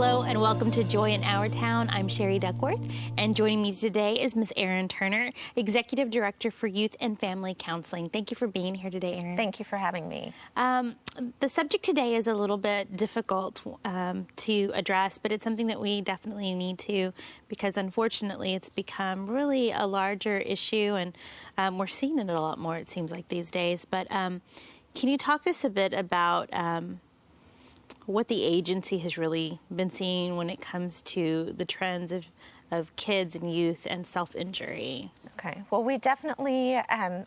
Hello and welcome to Joy in Our Town. I'm Sherry Duckworth, and joining me today is Miss Erin Turner, Executive Director for Youth and Family Counseling. Thank you for being here today, Erin. Thank you for having me. The subject today is a little bit difficult to address, but it's something that we definitely need to, because unfortunately it's become really a larger issue, and we're seeing it a lot more, it seems like, these days. But can you talk to us a bit about what the agency has really been seeing when it comes to the trends of kids and youth and self-injury? Okay. Well, we definitely,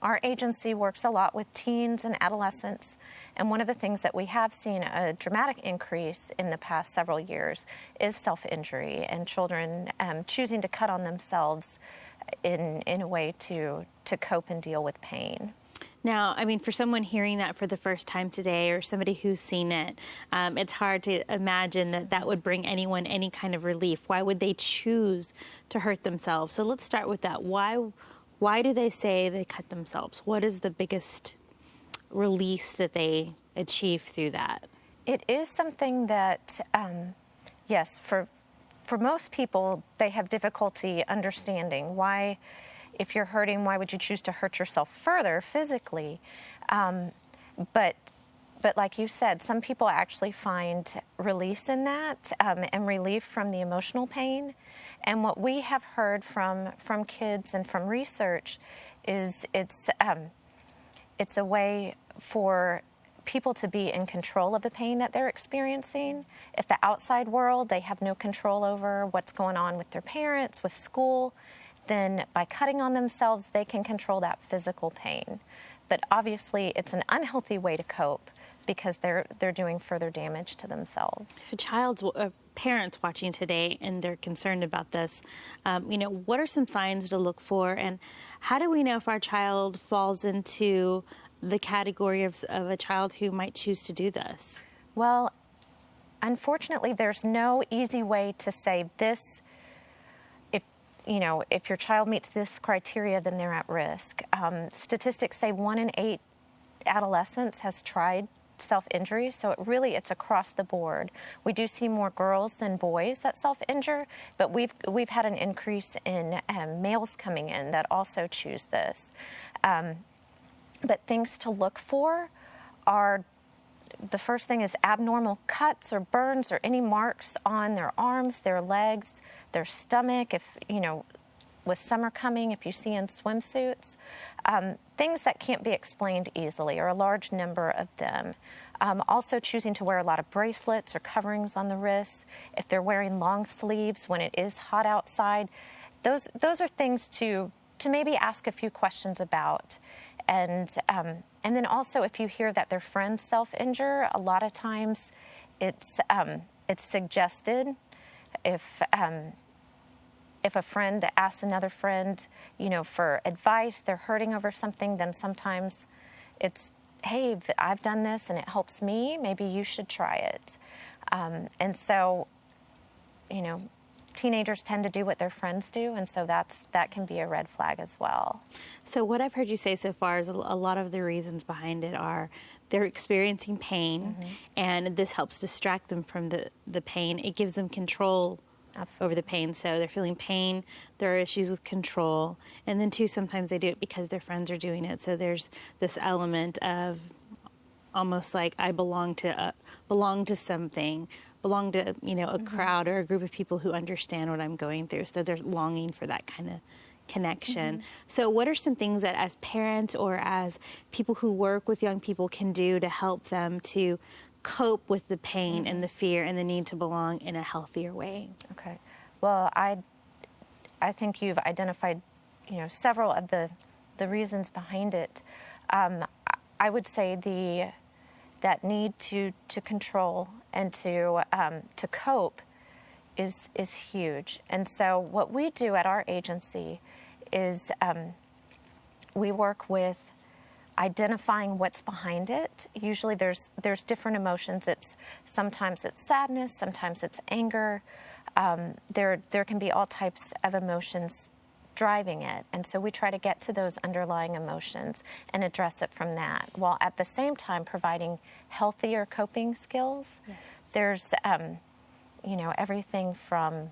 our agency works a lot with teens and adolescents. And one of the things that we have seen a dramatic increase in the past several years is self-injury and children choosing to cut on themselves in a way to cope and deal with pain. Now, I mean, for someone hearing that for the first time today, or somebody who's seen it, it's hard to imagine that that would bring anyone any kind of relief. Why would they choose to hurt themselves? So let's start with that. Why do they say they cut themselves? What is the biggest release that they achieve through that? It is something that, yes, for most people, they have difficulty understanding why. If you're hurting, why would you choose to hurt yourself further physically? But like you said, some people actually find release in that and relief from the emotional pain. And what we have heard from kids and from research is it's a way for people to be in control of the pain that they're experiencing. If the outside world, they have no control over what's going on with their parents, with school, then by cutting on themselves, they can control that physical pain. But obviously, it's an unhealthy way to cope because they're doing further damage to themselves. If parents watching today and they're concerned about this, what are some signs to look for, and how do we know if our child falls into the category of a child who might choose to do this? Well, unfortunately, there's no easy way to say this. If your child meets this criteria, then they're at risk. Statistics say 1 in 8 adolescents has tried self-injury, so it's across the board. We do see more girls than boys that self-injure, but we've had an increase in males coming in that also choose this. But things to look for are, the first thing is abnormal cuts or burns or any marks on their arms, their legs, their stomach. If, with summer coming, if you see in swimsuits, things that can't be explained easily, or a large number of them. Also choosing to wear a lot of bracelets or coverings on the wrists. If they're wearing long sleeves when it is hot outside, those are things to maybe ask a few questions about. And then also, if you hear that their friends self-injure, a lot of times it's suggested. If a friend asks another friend, for advice, they're hurting over something, then sometimes it's, hey, I've done this and it helps me, maybe you should try it. And so, teenagers tend to do what their friends do, and so that can be a red flag as well. So what I've heard you say so far is a lot of the reasons behind it are they're experiencing pain, and this helps distract them from the pain. It gives them control over the pain. So they're feeling pain, there are issues with control, and then too, sometimes they do it because their friends are doing it. So there's this element of almost like I belong to something, belong to a crowd or a group of people who understand what I'm going through. So they're longing for that kind of connection. So what are some things that as parents or as people who work with young people can do to help them to cope with the pain and the fear and the need to belong in a healthier way? Okay. Well, I think you've identified, several of the reasons behind it. I would say that need to control and to cope is huge. And so what we do at our agency is we work with identifying what's behind it. Usually there's different emotions. Sometimes it's sadness, sometimes it's anger. There can be all types of emotions driving it. And so we try to get to those underlying emotions and address it from that, while at the same time providing healthier coping skills. Yes. everything from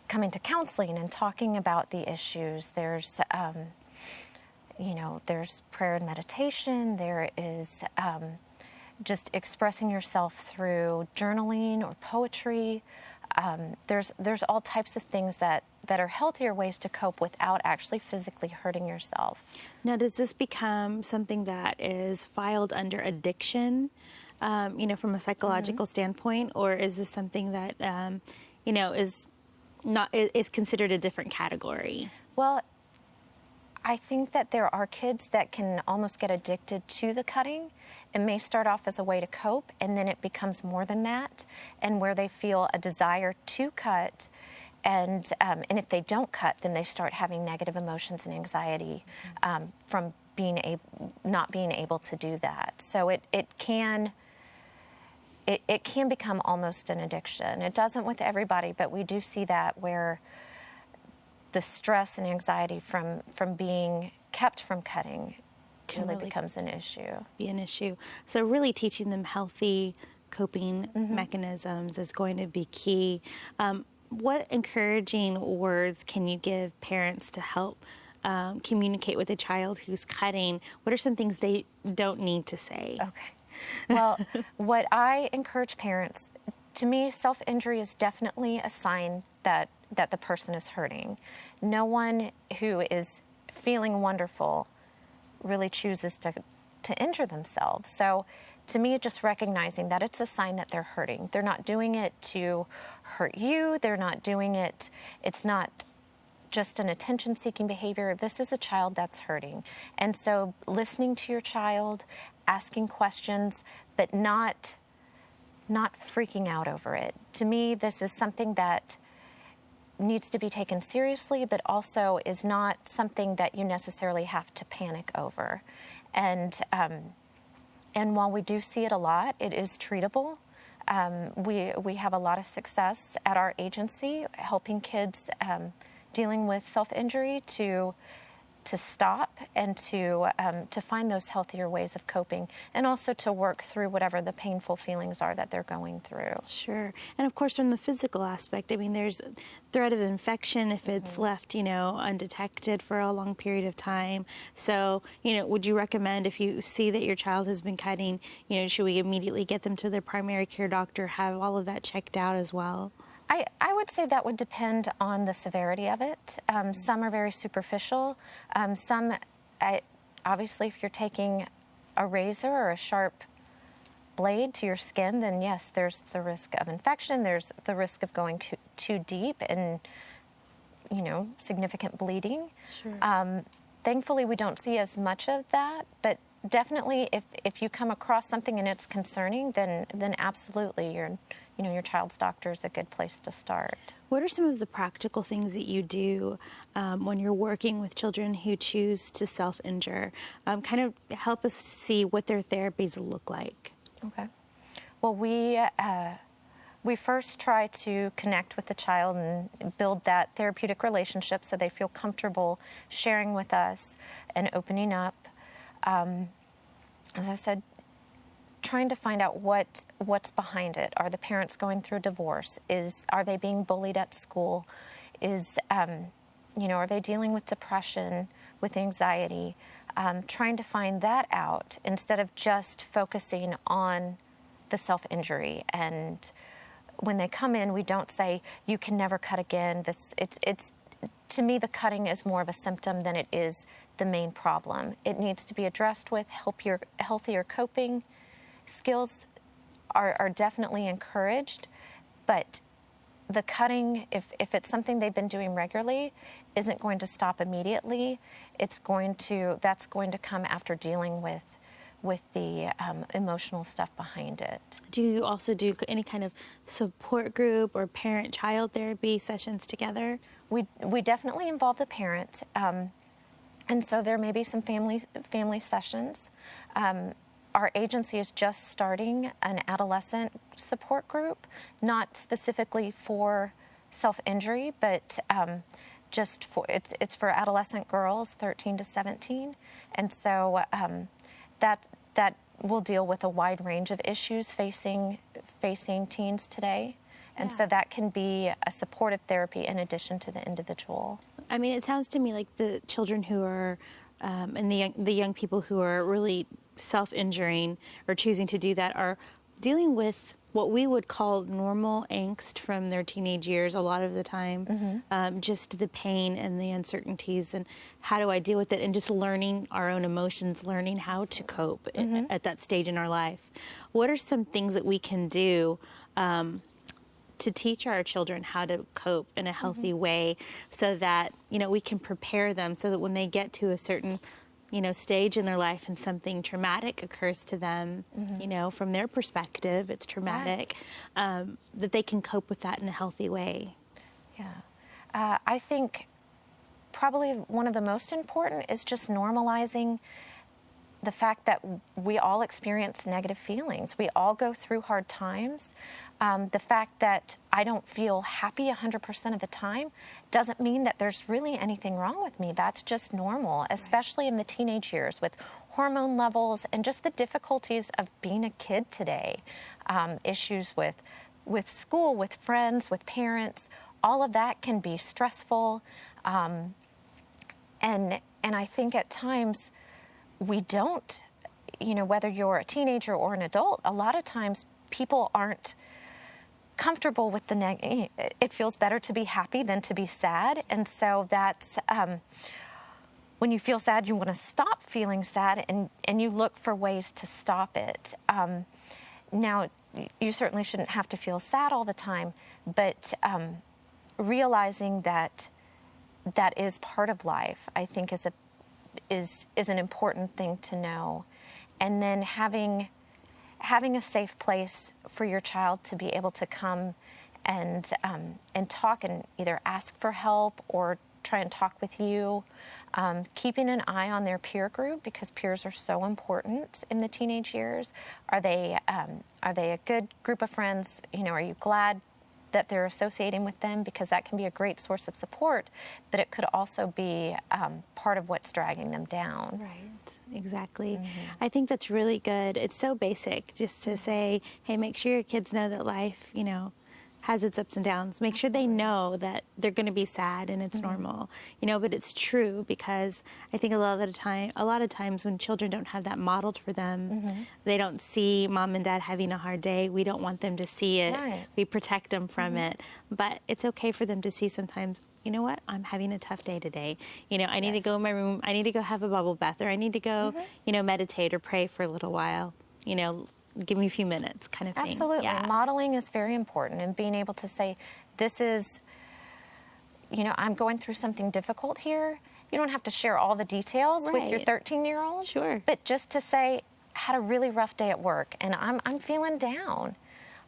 coming to counseling and talking about the issues. There's there's prayer and meditation. There is just expressing yourself through journaling or poetry. There's all types of things that are healthier ways to cope without actually physically hurting yourself. Now, does this become something that is filed under addiction, from a psychological standpoint, or is this something that, is considered a different category? Well, I think that there are kids that can almost get addicted to the cutting. It may start off as a way to cope, and then it becomes more than that, and where they feel a desire to cut, and if they don't cut, then they start having negative emotions and anxiety from not being able to do that. So it can become almost an addiction. It doesn't with everybody, but we do see that where the stress and anxiety from being kept from cutting really becomes an issue. Be an issue. So really teaching them healthy coping mechanisms is going to be key. What encouraging words can you give parents to help communicate with a child who's cutting? What are some things they don't need to say? Okay. Well, what I encourage parents, to me, self-injury is definitely a sign that the person is hurting. No one who is feeling wonderful really chooses to injure themselves. So to me, just recognizing that it's a sign that they're hurting. They're not doing it to hurt you. They're not doing it. It's not just an attention-seeking behavior. This is a child that's hurting. And so listening to your child, asking questions, but not freaking out over it. To me, this is something that needs to be taken seriously, but also is not something that you necessarily have to panic over. And while we do see it a lot, it is treatable. We have a lot of success at our agency helping kids dealing with self-injury to stop and to find those healthier ways of coping, and also to work through whatever the painful feelings are that they're going through. Sure. And of course, from the physical aspect, I mean, there's threat of infection if it's left, undetected for a long period of time. So, would you recommend, if you see that your child has been cutting, should we immediately get them to their primary care doctor, have all of that checked out as well? I would say that would depend on the severity of it. Some are very superficial. Some, obviously, if you're taking a razor or a sharp blade to your skin, then yes, there's the risk of infection. There's the risk of going too deep and, significant bleeding. Sure. Thankfully, we don't see as much of that, but definitely if you come across something and it's concerning, then absolutely your child's doctor is a good place to start. What are some of the practical things that you do when you're working with children who choose to self-injure? Kind of help us see what their therapies look like. Okay. Well, we first try to connect with the child and build that therapeutic relationship so they feel comfortable sharing with us and opening up. As I said, trying to find out what's behind it. Are the parents going through divorce? Are they being bullied at school? Are they dealing with depression, with anxiety? Trying to find that out instead of just focusing on the self-injury. And when they come in, we don't say, you can never cut again. To me, the cutting is more of a symptom than it is the main problem. It needs to be addressed with healthier coping. Skills are definitely encouraged, but the cutting, if it's something they've been doing regularly, isn't going to stop immediately. That's going to come after dealing with the emotional stuff behind it. Do you also do any kind of support group or parent-child therapy sessions together? We definitely involve the parent, and so there may be some family sessions. Our agency is just starting an adolescent support group, not specifically for self-injury, but it's for adolescent girls, 13 to 17, and so that will deal with a wide range of issues facing facing teens today. And Yeah. so that can be a supportive therapy in addition to the individual. I mean, it sounds to me like the children who are, and the young people who are really self-injuring or choosing to do that are dealing with what we would call normal angst from their teenage years a lot of the time. Just the pain and the uncertainties and how do I deal with it, and just learning our own emotions, learning how to cope at that stage in our life. What are some things that we can do to teach our children how to cope in a healthy way so that, we can prepare them so that when they get to a certain, stage in their life and something traumatic occurs to them, from their perspective, it's traumatic, that they can cope with that in a healthy way? Yeah. I think probably one of the most important is just normalizing the fact that we all experience negative feelings. We all go through hard times. The fact that I don't feel happy 100% of the time doesn't mean that there's really anything wrong with me. That's just normal, especially in the teenage years with hormone levels and just the difficulties of being a kid today. Issues with school, with friends, with parents, all of that can be stressful. And I think at times we don't, whether you're a teenager or an adult, a lot of times people aren't comfortable with it feels better to be happy than to be sad. And so that's, when you feel sad, you want to stop feeling sad and you look for ways to stop it. Now, you certainly shouldn't have to feel sad all the time, but realizing that that is part of life, I think is an important thing to know. And then having a safe place for your child to be able to come and talk and either ask for help or try and talk with you. Keeping an eye on their peer group, because peers are so important in the teenage years. Are they a good group of friends? Are you glad that they're associating with them? Because that can be a great source of support, but it could also be part of what's dragging them down. Right, exactly. I think that's really good. It's so basic just to say, hey, make sure your kids know that life, has its ups and downs. Make sure they know that they're going to be sad and it's normal, but it's true, because I think a lot of times when children don't have that modeled for them, they don't see mom and dad having a hard day. We don't want them to see it. Right. We protect them from it, but it's okay for them to see sometimes, you know what, I'm having a tough day today. I need to go in my room. I need to go have a bubble bath, or I need to go, meditate or pray for a little while, give me a few minutes kind of thing. Absolutely. Yeah. Modeling is very important, and being able to say, this is, I'm going through something difficult here. You don't have to share all the details with your 13-year-old. Sure. But just to say, had a really rough day at work and I'm feeling down.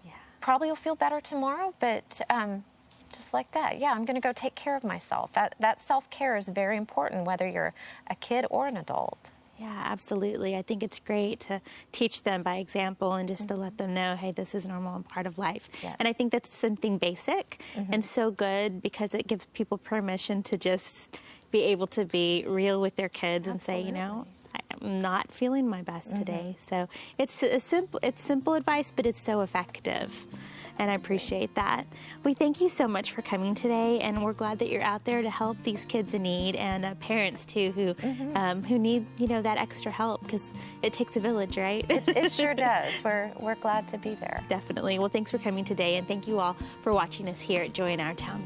Yeah. Probably will feel better tomorrow, but just like that. Yeah, I'm going to go take care of myself. That self-care is very important, whether you're a kid or an adult. Yeah, absolutely. I think it's great to teach them by example and just to let them know, hey, this is normal and part of life. Yes. And I think that's something basic and so good, because it gives people permission to just be able to be real with their kids and say, I'm not feeling my best today. So it's simple advice, but it's so effective. And I appreciate that. We thank you so much for coming today, and we're glad that you're out there to help these kids in need, and parents too who need that extra help, because it takes a village, right? It sure does. We're glad to be there. Definitely. Well, thanks for coming today, and thank you all for watching us here at Joy in Our Town.